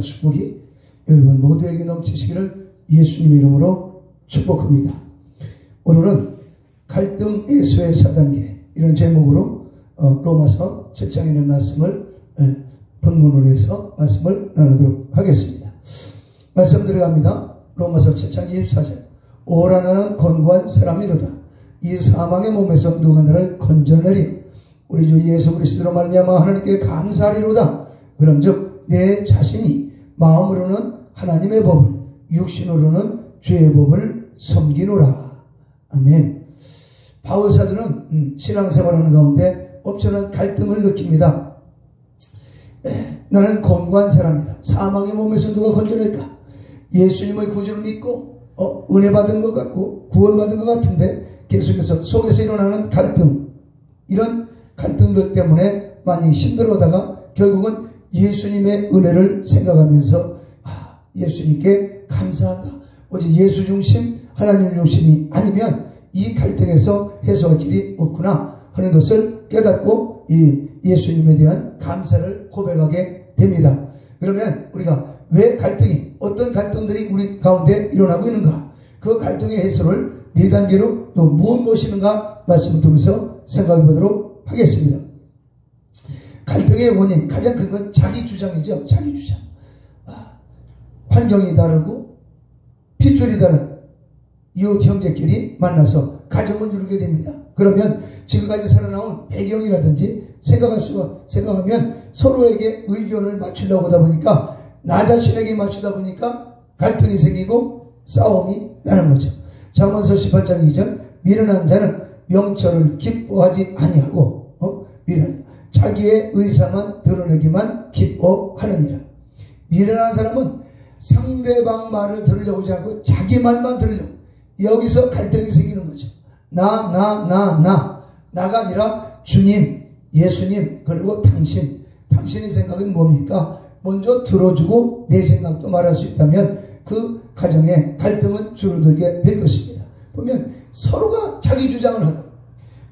평안과 축복이 여러분 모두에게 넘치시기를 예수님의 이름으로 축복합니다. 오늘은 갈등 해소의 4단계 이런 제목으로 로마서 7장에 있는 말씀을 본문으로 해서 말씀을 나누도록 하겠습니다. 말씀 들어갑니다. 로마서 7장 24절. 오라 나는 권고한 사람이로다. 이 사망의 몸에서 누가 나를 건져내리요. 우리 주 예수 그리스도로 말미암아 하나님께 감사하리로다. 그런즉 내 자신이 마음으로는 하나님의 법을, 육신으로는 죄의 법을 섬기노라. 아멘. 바울 사도는 신앙생활하는 가운데 엄청난 갈등을 느낍니다. 나는 권고한 사람이다. 사망의 몸에서 누가 건져낼까? 예수님을 구주로 믿고 은혜 받은 것 같고 구원받은 것 같은데 계속해서 속에서 일어나는 갈등, 이런 갈등들 때문에 많이 힘들어하다가 결국은 예수님의 은혜를 생각하면서 예수님께 감사한다. 오직 예수 중심, 하나님 중심이 아니면 이 갈등에서 해소할 길이 없구나 하는 것을 깨닫고 이 예수님에 대한 감사를 고백하게 됩니다. 그러면 우리가 왜 갈등이, 어떤 갈등들이 우리 가운데 일어나고 있는가, 그 갈등의 해소를 4단계로 또 무엇인가 말씀을 통해서 생각해 보도록 하겠습니다. 갈등의 원인, 가장 큰 건 자기 주장이죠. 자기 주장. 환경이 다르고 핏줄이 다른 이웃 형제끼리 만나서 가정을 이루게 됩니다. 그러면 지금까지 살아나온 배경이라든지 생각하면 서로에게 의견을 맞추려고 하다 보니까, 나 자신에게 맞추다 보니까 갈등이 생기고 싸움이 나는 거죠. 잠언서 18장 2절. 미련한 자는 명철을 기뻐하지 아니하고 자기의 의사만 드러내기만 기뻐하느니라. 미련한 사람은 상대방 말을 들으려고 하지 않고 자기 말만 들으려고, 여기서 갈등이 생기는 거죠. 나가 아니라 주님, 예수님, 그리고 당신의 생각은 뭡니까? 먼저 들어주고 내 생각도 말할 수 있다면 그 가정에 갈등은 줄어들게 될 것입니다. 보면 서로가 자기 주장을 하다.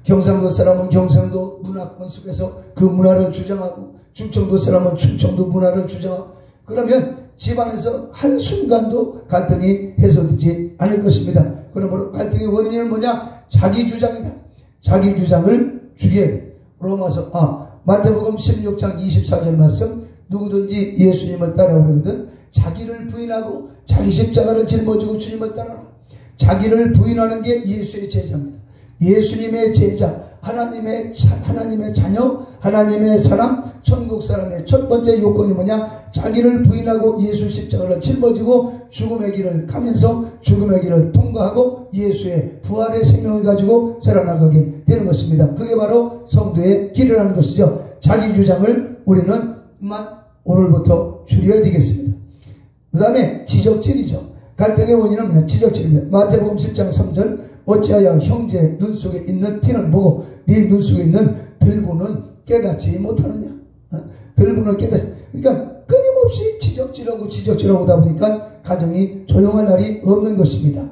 경상도 사람은 경상도 문화권 속에서 그 문화를 주장하고, 충청도 사람은 충청도 문화를 주장하고, 그러면 집안에서 한순간도 갈등이 해소되지 않을 것입니다. 그러므로 갈등의 원인은 뭐냐? 자기 주장이다. 자기 주장을 죽여야 돼. 마태복음 16장 24절 말씀. 누구든지 예수님을 따라오려거든 자기를 부인하고 자기 십자가를 짊어지고 주님을 따라라. 자기를 부인하는 게 예수의 제자입니다. 예수님의 제자, 하나님의 자녀, 하나님의 사람, 천국 사람의 첫 번째 요건이 뭐냐? 자기를 부인하고 예수 십자가를 짊어지고 죽음의 길을 가면서 죽음의 길을 통과하고 예수의 부활의 생명을 가지고 살아나가게 되는 것입니다. 그게 바로 성도의 길이라는 것이죠. 자기 주장을 우리는 오늘부터 줄여야 되겠습니다. 그 다음에 지적질이죠. 갈등의 원인은 뭐냐? 지적질입니다. 마태복음 7장 3절. 어찌하여 형제 눈 속에 있는 티는 보고 네 눈 속에 있는 들보는 깨닫지 못하느냐? 들보는 그러니까 끊임없이 지적질하고 하다 보니까 가정이 조용할 날이 없는 것입니다.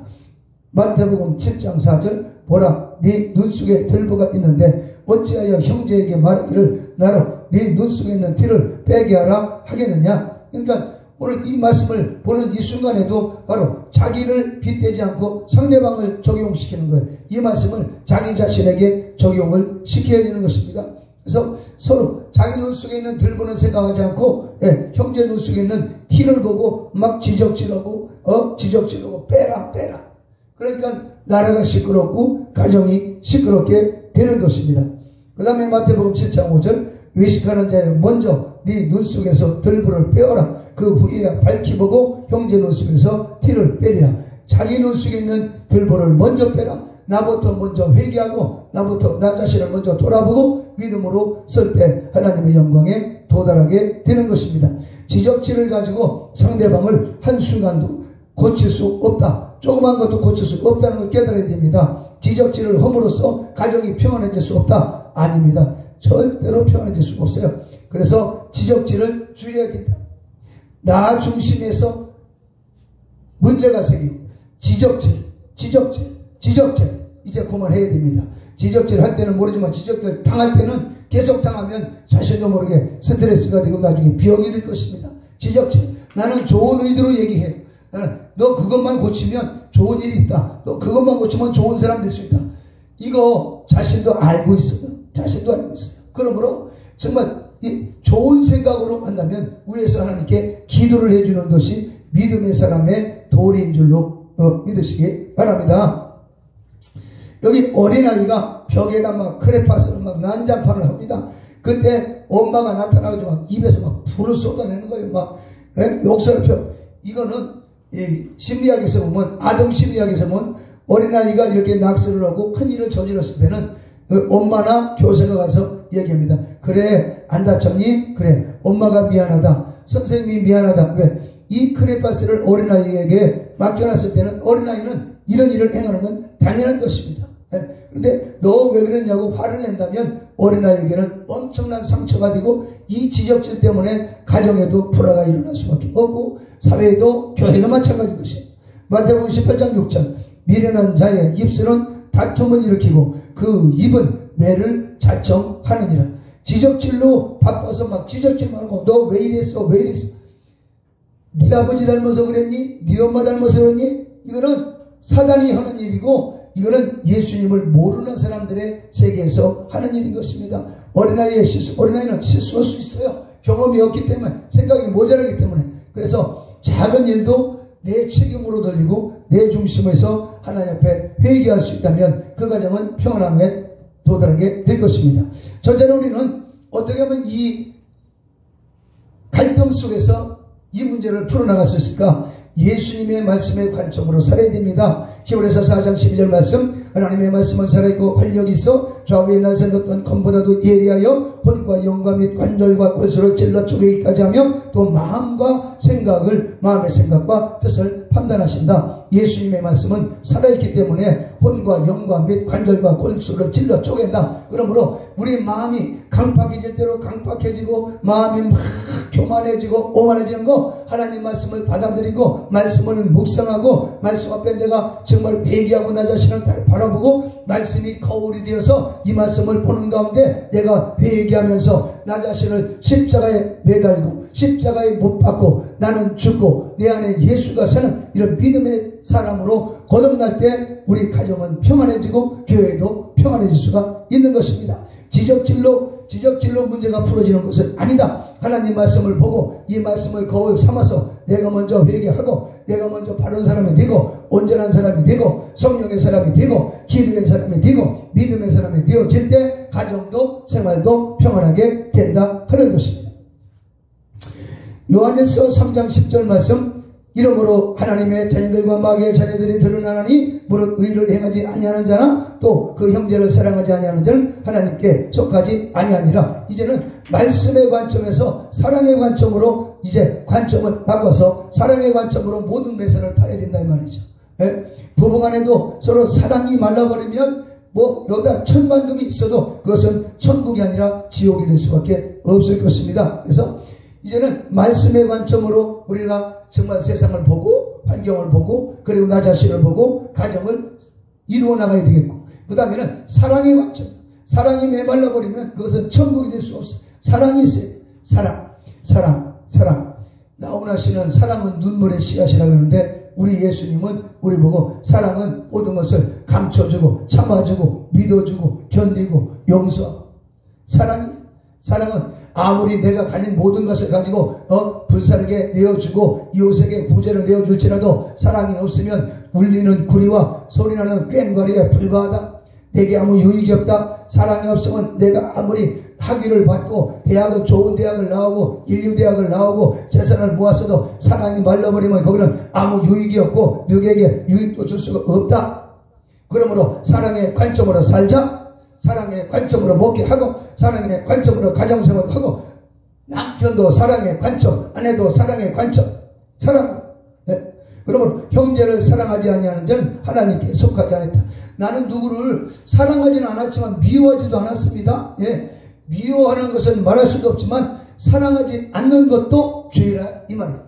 마태복음 7장 4절. 보라, 네 눈 속에 들보가 있는데 어찌하여 형제에게 말하기를 나로 네 눈 속에 있는 티를 빼게 하라 하겠느냐? 그러니까 오늘 이 말씀을 보는 이 순간에도 바로 자기를 빗대지 않고 상대방을 적용시키는 거예요. 이 말씀을 자기 자신에게 적용을 시켜야 되는 것입니다. 그래서 서로 자기 눈 속에 있는 들보는 생각하지 않고 형제 눈 속에 있는 티를 보고 막 지적질하고 빼라. 그러니까 나라가 시끄럽고 가정이 시끄럽게 되는 것입니다. 그 다음에 마태복음 7장 5절. 외식하는 자여 먼저 네 눈 속에서 들보를 빼어라. 그 후에 밝히 보고 형제 눈 속에서 티를 빼리라. 자기 눈 속에 있는 들보를 먼저 빼라. 나부터 먼저 회개하고 나 자신을 먼저 돌아보고 믿음으로 설 때 하나님의 영광에 도달하게 되는 것입니다. 지적질을 가지고 상대방을 한순간도 고칠 수 없다. 조그만 것도 고칠 수 없다는 걸 깨달아야 됩니다. 지적질을 함으로써 가정이 평안해질 수 없다. 아닙니다. 절대로 평안해질 수가 없어요. 그래서 지적질을 줄여야겠다. 나 중심에서 문제가 생기고 지적질 이제 그만해야 됩니다. 지적질 할 때는 모르지만 지적질 당할 때는 계속 당하면 자신도 모르게 스트레스가 되고 나중에 병이 될 것입니다. 지적질 나는 좋은 의도로 얘기해요. 나는 너 그것만 고치면 좋은 일이 있다. 너 그것만 고치면 좋은 사람 될 수 있다. 이거 자신도 알고 있어요. 자신도 알고 있어요. 그러므로 정말 이 좋은 생각으로 만나면 위에서 하나님께 기도를 해주는 것이 믿음의 사람의 도리인 줄로 믿으시기 바랍니다. 여기 어린아이가 벽에다 막 크레파스를 막 난장판을 합니다. 그때 엄마가 나타나가지고 막 입에서 막 불을 쏟아내는 거예요. 막 욕설을 펴. 이거는 심리학에서 보면, 아동 심리학에서 보면 어린아이가 이렇게 낙서를 하고 큰 일을 저질렀을 때는 엄마나 교사가 가서 얘기합니다. 그래, 안 다쳤니? 그래, 엄마가 미안하다. 선생님이 미안하다. 왜? 이 크레파스를 어린아이에게 맡겨놨을 때는 어린아이는 이런 일을 행하는 건 당연한 것입니다. 그런데 너 왜 그랬냐고 화를 낸다면 어린아이에게는 엄청난 상처가 되고 이 지적질 때문에 가정에도 불화가 일어날 수밖에 없고 사회에도 교회가 마찬가지인 것이에요. 마태복음 18장 6절 미련한 자의 입술은 다툼을 일으키고 그 입은 매를 자청하느니라. 지적질로 바빠서 막 지적질만 하고 너 왜 이랬어 왜 이랬어, 네 아버지 닮아서 그랬니? 네 엄마 닮아서 그랬니? 이거는 사단이 하는 일이고 이거는 예수님을 모르는 사람들의 세계에서 하는 일인 것입니다. 어린아이는 실수할 수 있어요. 경험이 없기 때문에, 생각이 모자라기 때문에. 그래서 작은 일도 내 책임으로 돌리고 내 중심에서 하나님 앞에 회개할 수 있다면 그 가정은 평안함에 도달하게 될 것입니다. 첫째로 우리는 어떻게 하면 이 갈등 속에서 이 문제를 풀어나갈 수 있을까? 예수님의 말씀의 관점으로 살아야 됩니다. 히브리서 4장 12절 말씀, 하나님의 말씀은 살아있고 활력이 있어 좌우에 날쌘 검보다도 예리하여魂과 영과 및 관절과 골수를 찔러 쪼개기까지 하며 또 마음과 생각을, 마음의 생각과 뜻을 판단하신다. 예수님의 말씀은 살아있기 때문에魂과 영과 및 관절과 골수를 찔러 쪼갠다. 그러므로 우리 마음이 강팍해질 대로 강팍해지고 마음이 막 교만해지고 오만해지는 거, 하나님 말씀을 받아들이고 말씀을 묵상하고 말씀 앞에 내가 정말 회개하고 나 자신을 바라보고 말씀이 거울이 되어서 이 말씀을 보는 가운데 내가 회개하면서 나 자신을 십자가에 매달고 십자가에 못 박고 나는 죽고 내 안에 예수가 사는 이런 믿음의 사람으로 거듭날 때 우리 가정은 평안해지고 교회도 평안해질 수가 있는 것입니다. 지적질로 문제가 풀어지는 것은 아니다. 하나님 말씀을 보고 이 말씀을 거울 삼아서 내가 먼저 회개하고 내가 먼저 바른 사람이 되고 온전한 사람이 되고 성령의 사람이 되고 기도의 사람이 되고 믿음의 사람이 되어질 때 가정도 생활도 평안하게 된다 하는 것입니다. 요한일서 3장 10절 말씀, 이러므로 하나님의 자녀들과 마귀의 자녀들이 드러나니 무릇 의를 행하지 아니하는 자나 또 그 형제를 사랑하지 아니하는 자는 하나님께 속하지 아니하니라. 이제는 말씀의 관점에서 사랑의 관점으로 이제 관점을 바꿔서 사랑의 관점으로 모든 매사를 봐야 된다 이 말이죠. 부부간에도 서로 사랑이 말라버리면 여기다 천만금이 있어도 그것은 천국이 아니라 지옥이 될 수밖에 없을 것입니다. 그래서 이제는 말씀의 관점으로 우리가 정말 세상을 보고 환경을 보고 그리고 나 자신을 보고 가정을 이루어 나가야 되겠고, 그 다음에는 사랑의 관점. 사랑이 메말라버리면 그것은 천국이 될 수 없어요. 사랑이 있어요. 사랑. 나훈아 씨는 사랑은 눈물의 씨앗이라 그러는데 우리 예수님은 우리 보고 사랑은 모든 것을 감춰주고 참아주고 믿어주고 견디고 용서하고, 사랑은 아무리 내가 가진 모든 것을 가지고 불사르게 내어주고 이웃에게 구제를 내어줄지라도 사랑이 없으면 울리는 구리와 소리나는 꽹과리에 불과하다. 내게 아무 유익이 없다. 사랑이 없으면 내가 아무리 학위를 받고 좋은 대학을 나오고 인류대학을 나오고 재산을 모았어도 사랑이 말라버리면 거기는 아무 유익이 없고 누구에게 유익도 줄 수가 없다. 그러므로 사랑의 관점으로 살자. 사랑의 관점으로 목회하고 사랑의 관점으로 가정생활을 하고 남편도 사랑의 관점, 아내도 사랑의 관점, 사랑. 그러므로 형제를 사랑하지 아니하는 자는 하나님께 속하지 않았다. 나는 누구를 사랑하지는 않았지만 미워하지도 않았습니다. 미워하는 것은 말할 수도 없지만 사랑하지 않는 것도 죄라 이 말이에요.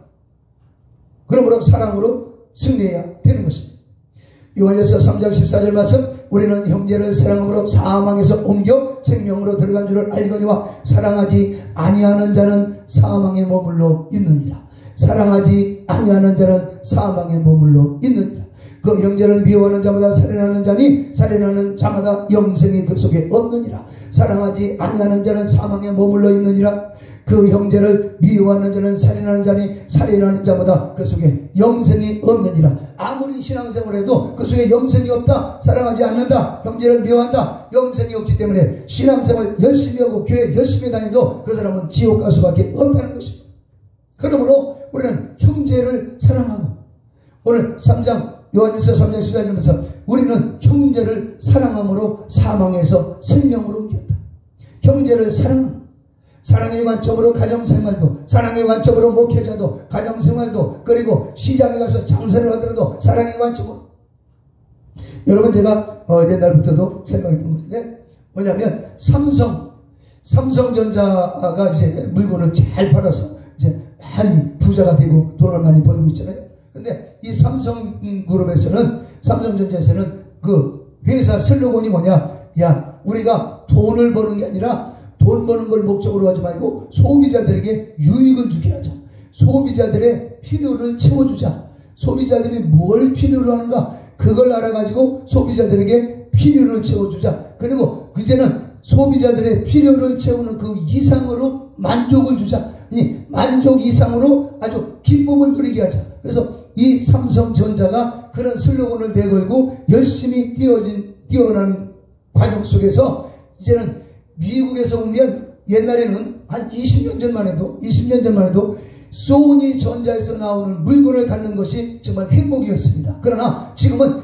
그러므로 사랑으로 승리해야 되는 것입니다. 요한일서 3장 14절 말씀, 우리는 형제를 사랑함으로 사망에서 옮겨 생명으로 들어간 줄을 알거니와 사랑하지 아니하는 자는 사망에 머물러 있느니라. 사랑하지 아니하는 자는 사망에 머물러 있느니라. 그 형제를 미워하는 자마다 살인하는 자니 살인하는 자마다 영생이 그 속에 없느니라. 사랑하지 아니하는 자는 사망에 머물러 있느니라. 그 형제를 미워하는 자는 살인하는 자니 살인하는 자마다 그 속에 영생이 없느니라. 아무리 신앙생활을 해도 그 속에 영생이 없다, 사랑하지 않는다, 형제를 미워한다, 영생이 없기 때문에 신앙생활 열심히 하고 교회 열심히 다니도 그 사람은 지옥 갈 수밖에 없다는 것입니다. 그러므로 우리는 형제를 사랑하고, 오늘 3장 요한일서 3장 14절에서 우리는 형제를 사랑함으로 사망에서 생명으로 옮겼다. 형제를 사랑의 관점으로 가정생활도, 사랑의 관점으로 목회자도, 가정생활도, 그리고 시장에 가서 장사를 하더라도 사랑의 관점으로. 여러분, 제가 옛날부터도 생각했던 것인데 뭐냐면 삼성전자가 이제 물건을 잘 팔아서 이제 많이 부자가 되고 돈을 많이 벌고 있잖아요. 근데 이 삼성전자에서는 그 회사 슬로건이 뭐냐? 야, 우리가 돈을 버는 게 아니라 돈 버는 걸 목적으로 하지 말고 소비자들에게 유익을 주게 하자. 소비자들의 필요를 채워주자. 소비자들이 뭘 필요로 하는가? 그걸 알아가지고 소비자들에게 필요를 채워주자. 그리고 이제는 소비자들의 필요를 채우는 그 이상으로 만족을 주자. 아니, 만족 이상으로 아주 기쁨을 누리게 하자. 그래서 이 삼성전자가 그런 슬로건을 내걸고 열심히 뛰어가는 과정 속에서 이제는 미국에서 오면, 옛날에는 한 20년 전만 해도 소니전자에서 나오는 물건을 갖는 것이 정말 행복이었습니다. 그러나 지금은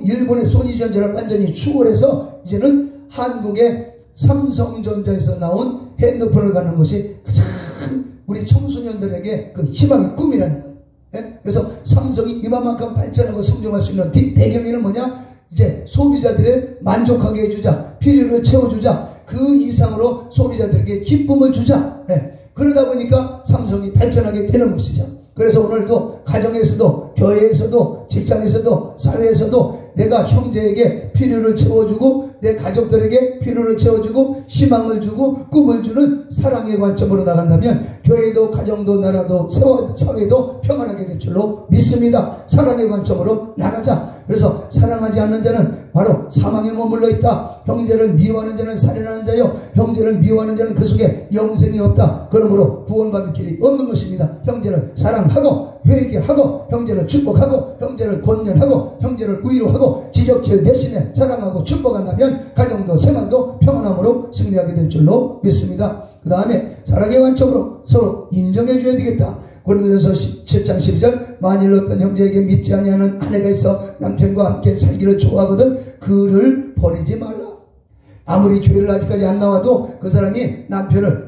일본의 소니전자를 완전히 추월해서 이제는 한국의 삼성전자에서 나온 핸드폰을 갖는 것이 가장 우리 청소년들에게 그 희망의 꿈이라는 거예요. 예? 그래서 삼성이 이만큼 발전하고 성장할 수 있는 뒷배경에는 뭐냐? 이제 소비자들을 만족하게 해주자, 필요를 채워주자, 그 이상으로 소비자들에게 기쁨을 주자. 예. 그러다 보니까 삼성이 발전하게 되는 것이죠. 그래서 오늘도 가정에서도, 교회에서도, 직장에서도, 사회에서도 내가 형제에게 필요를 채워주고, 내 가족들에게 필요를 채워주고, 희망을 주고, 꿈을 주는 사랑의 관점으로 나간다면 교회도, 가정도, 나라도, 사회도 평안하게 될 줄로 믿습니다. 사랑의 관점으로 나가자. 그래서 사랑하지 않는 자는 바로 사망에 머물러 있다. 형제를 미워하는 자는 살인하는 자요, 형제를 미워하는 자는 그 속에 영생이 없다. 그러므로 구원받을 길이 없는 것입니다. 형제를 사랑하고 회개하고 형제를 축복하고 형제를 권면하고 형제를 위로하고 지적질 대신에 사랑하고 축복한다면 가정도 생활도 평안함으로 승리하게 될 줄로 믿습니다. 그 다음에 사랑의 관점으로 서로 인정해 줘야 되겠다. 고린도전서 7장 12절, 만일 어떤 형제에게 믿지 아니하는 아내가 있어 남편과 함께 살기를 좋아하거든 그를 버리지 말라. 아무리 교회를 아직까지 안 나와도 그 사람이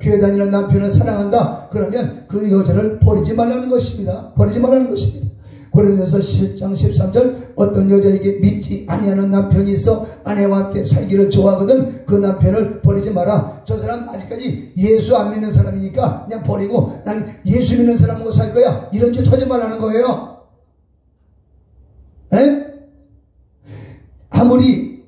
교회 다니는 남편을 사랑한다. 그러면 그 여자를 버리지 말라는 것입니다. 버리지 말라는 것입니다. 고린도전서 7장 13절, 어떤 여자에게 믿지 아니하는 남편이 있어 아내와 함께 살기를 좋아하거든 그 남편을 버리지 마라. 저 사람 아직까지 예수 안 믿는 사람이니까 그냥 버리고 난 예수 믿는 사람하고 살 거야, 이런 짓 하지 말라는 거예요. 에? 아무리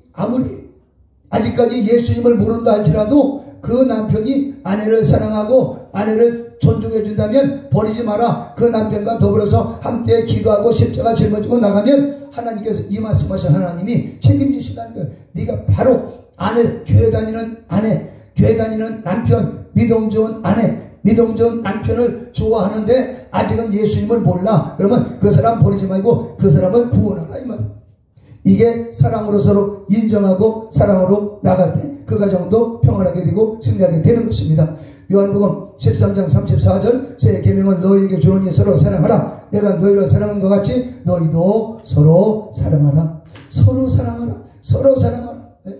아직까지 예수님을 모른다 할지라도 그 남편이 아내를 사랑하고 아내를 존중해 준다면 버리지 마라. 그 남편과 더불어서 함께 기도하고 십자가 짊어지고 나가면 하나님께서 이 말씀하신 하나님이 책임지신다는 거예요. 네가 바로 교회 다니는 남편, 믿음 좋은 믿음 좋은 남편을 좋아하는데 아직은 예수님을 몰라. 그러면 그 사람 버리지 말고 그 사람을 구원하라 이 말이에요. 이게 사랑으로 서로 인정하고 사랑으로 나갈 때 그 가정도 평안하게 되고 승리하게 되는 것입니다. 요한복음 13장 34절, 새 계명은 너희에게 주노니 서로 사랑하라. 내가 너희를 사랑한 것 같이 너희도 서로 사랑하라. 서로 사랑하라. 서로 사랑하라. 네?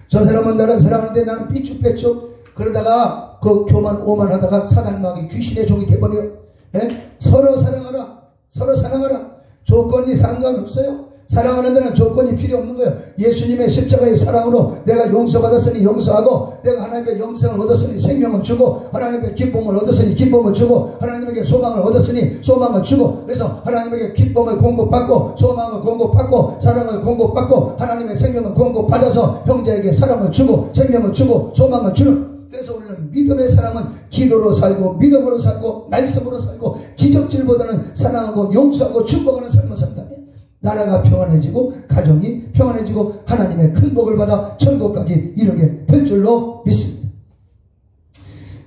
저 사람은 나를 사랑하는데 나는 삐죽빼죽 그러다가 그 오만하다가 사단마귀 귀신의 종이 돼버려요. 네? 서로 사랑하라. 서로 사랑하라. 조건이 상관없어요. 사랑하는 데는 조건이 필요 없는 거예요. 예수님의 십자가의 사랑으로 내가 용서받았으니 용서하고, 내가 하나님의 영생을 얻었으니 생명을 주고, 하나님의 기쁨을 얻었으니 기쁨을 주고, 하나님에게 소망을 얻었으니 소망을 주고, 그래서 하나님에게 기쁨을 공급받고 소망을 공급받고 사랑을 공급받고 하나님의 생명을 공급받아서 형제에게 사랑을 주고 생명을 주고 소망을 주는, 그래서 우리는 믿음의 사람은 기도로 살고 믿음으로 살고 말씀으로 살고 지적질보다는 사랑하고 용서하고 축복하는 삶을 산다면 나라가 평안해지고 가정이 평안해지고 하나님의 큰 복을 받아 천국까지 이르게 될 줄로 믿습니다.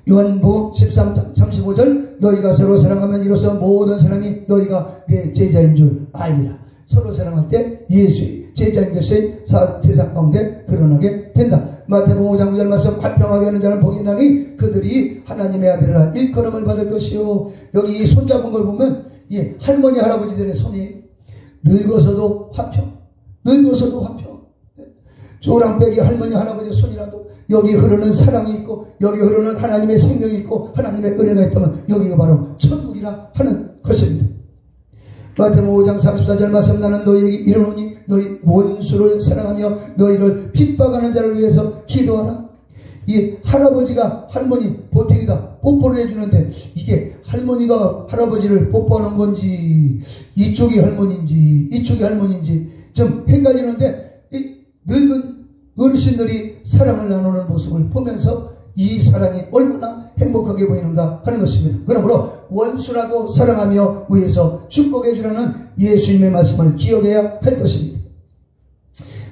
요한복음 13장 35절 너희가 서로 사랑하면 이로써 모든 사람이 너희가 내 제자인 줄 알리라. 서로 사랑할 때 예수의 제자인 것이 세상 가운데 드러나게 된다. 마태복음 5장 9절 말씀 화평하게 하는 자는 복이 있나니 그들이 하나님의 아들이라 일컬음을 받을 것이요. 여기 이 손잡은 걸 보면 이 할머니 할아버지들의 손이 늙어서도 화평, 늙어서도 화평. 조랑배기 할머니 할아버지의 손이라도 여기 흐르는 사랑이 있고 여기 흐르는 하나님의 생명이 있고 하나님의 은혜가 있다면 여기가 바로 천국이라 하는 것입니다. 마태복음 5장 44절 말씀 나는 너희에게 이르노니 너희 원수를 사랑하며 너희를 핍박하는 자를 위해서 기도하라. 이 할아버지가 할머니 보태기다 뽀뽀를 해주는데 이게 할머니가 할아버지를 뽀뽀하는 건지 이쪽이 할머니인지 이쪽이 할머니인지 좀 헷갈리는데 이 늙은 어르신들이 사랑을 나누는 모습을 보면서 이 사랑이 얼마나 행복하게 보이는가 하는 것입니다. 그러므로 원수라도 사랑하며 위에서 축복해 주라는 예수님의 말씀을 기억해야 할 것입니다.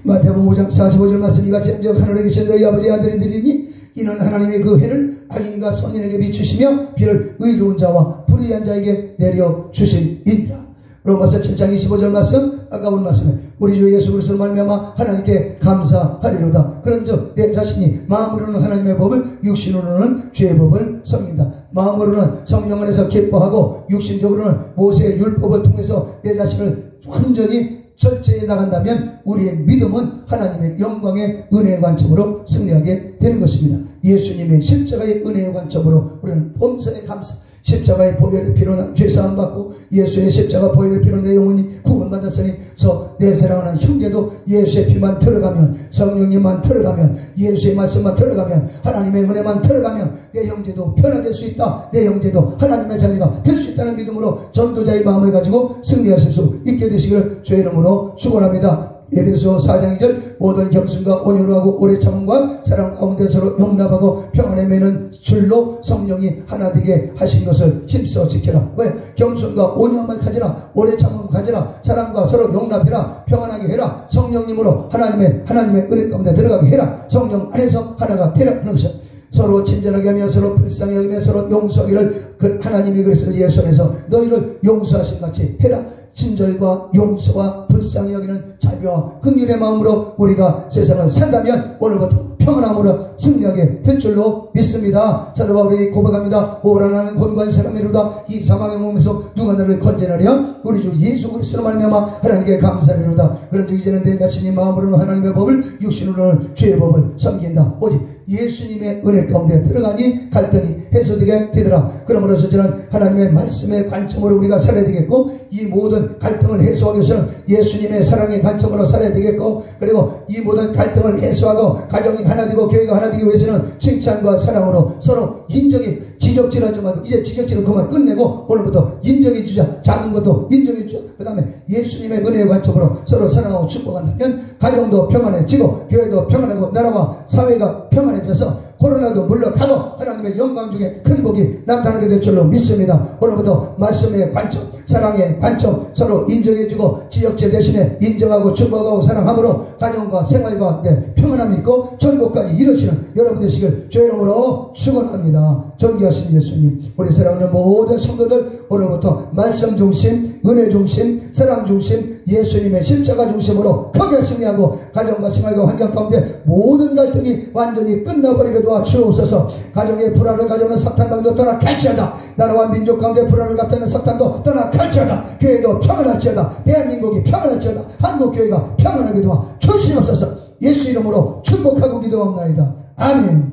마태복음 5장 45절 말씀 이같이 한즉 하늘에 계신 너희 아버지 아들이니 이는 하나님의 그 해를 악인과 선인에게 비추시며 비를 의로운 자와 불의한 자에게 내려주시니라. 로마서 7장 25절 말씀 아까운 말씀에 우리 주 예수 그리스도로 말미암아 하나님께 감사하리로다. 그런즉 내 자신이 마음으로는 하나님의 법을 육신으로는 죄의 법을 섬긴다. 마음으로는 성령 안에서 기뻐하고 육신적으로는 모세의 율법을 통해서 내 자신을 완전히 절제해 나간다면 우리의 믿음은 하나님의 영광의 은혜의 관점으로 승리하게 되는 것입니다. 예수님의 십자가의 은혜의 관점으로 우리는 범사에 감사, 십자가의 보혈의 피로 죄사함 받고 예수의 십자가 보혈의 피로 내 영혼이 구원받았으니 저 내 사랑하는 형제도 예수의 피만 들어가면 성령님만 들어가면 예수의 말씀만 들어가면 하나님의 은혜만 들어가면 내 형제도 변화될 수 있다. 내 형제도 하나님의 자녀가 될 수 있다는 믿음으로 전도자의 마음을 가지고 승리하실 수 있게 되시기를 주의 이름으로 축원합니다. 에베소 4장 2절 모든 겸손과 온유로 하고 오래 참음과 사랑 가운데 서로 용납하고 평안에 매는 줄로 성령이 하나 되게 하신 것을 힘써 지켜라. 왜? 겸손과 온유함을 가지라. 오래 참음 가지라. 사랑과 서로 용납해라. 평안하게 해라. 성령님으로 하나님의 은혜 가운데 들어가게 해라. 성령 안에서 하나가 되라 하는 것이야. 서로 친절하게 하며 서로 불쌍히 여기며 서로 용서하기를 그 하나님이 그리스도 예수 안에서 너희를 용서하신 같이 해라. 친절과 용서와 불쌍히 여기는 자비와 긍휼의 마음으로 우리가 세상을 산다면 오늘부터 평안함으로 승리하게 될 줄로 믿습니다. 사도 바울이 고백합니다. 오라 나는 곤고한 사람이로다. 이 사망의 몸에서 누가 나를 건져내랴. 우리 주 예수 그리스도로 말미암아 하나님께 감사하리로다. 그런즉 이제는 내 자신이 마음으로는 하나님의 법을 육신으로는 죄의 법을 섬긴다. 오직 예수님의 은혜 가운데 들어가니 갈등이 해소되게 되더라. 그러므로 저는 하나님의 말씀의 관점으로 우리가 살아야 되겠고 이 모든 갈등을 해소하기 위해서는 예수님의 사랑의 관점으로 살아야 되겠고 그리고 이 모든 갈등을 해소하고 가정이 하나 되고 교회가 하나 되기 위해서는 칭찬과 사랑으로 서로 인정해 지적질하지 말고 이제 지적질을 그만 끝내고 오늘부터 인정해 주자. 작은 것도 인정해 주자. 그 다음에 예수님의 은혜의 관점으로 서로 사랑하고 축복한다면 가정도 평안해지고 교회도 평안하고 나라와 사회가 평안해져서 코로나도 물러가고 하나님의 영광 중에 큰 복이 나타나게 될 줄로 믿습니다. 오늘부터 말씀의 관점, 사랑의 관점 서로 인정해주고 지역질 대신에 인정하고 축복하고 사랑함으로 가정과 생활과 평안함이 있고 천국까지 이루시는 여러분 되시길 주의 이름으로 축원합니다. 존귀하신 예수님, 우리 사랑하는 모든 성도들 오늘부터 말씀 중심, 은혜 중심, 사랑 중심, 예수님의 십자가 중심으로 크게 승리하고 가정과 생활과 환경 가운데 모든 갈등이 완전히 끝나버리게 도와주옵소서. 가정의 불화를 가져오는 사탄방도 떠나 갈지어다. 나라와 민족 가운데 불화를 갖다는 사탄도 떠나 갈지어다. 교회도 평안할지어다. 대한민국이 평안할지어다. 한국교회가 평안하게 도와주시옵소서. 예수 이름으로 축복하고 기도합나이다. 아멘.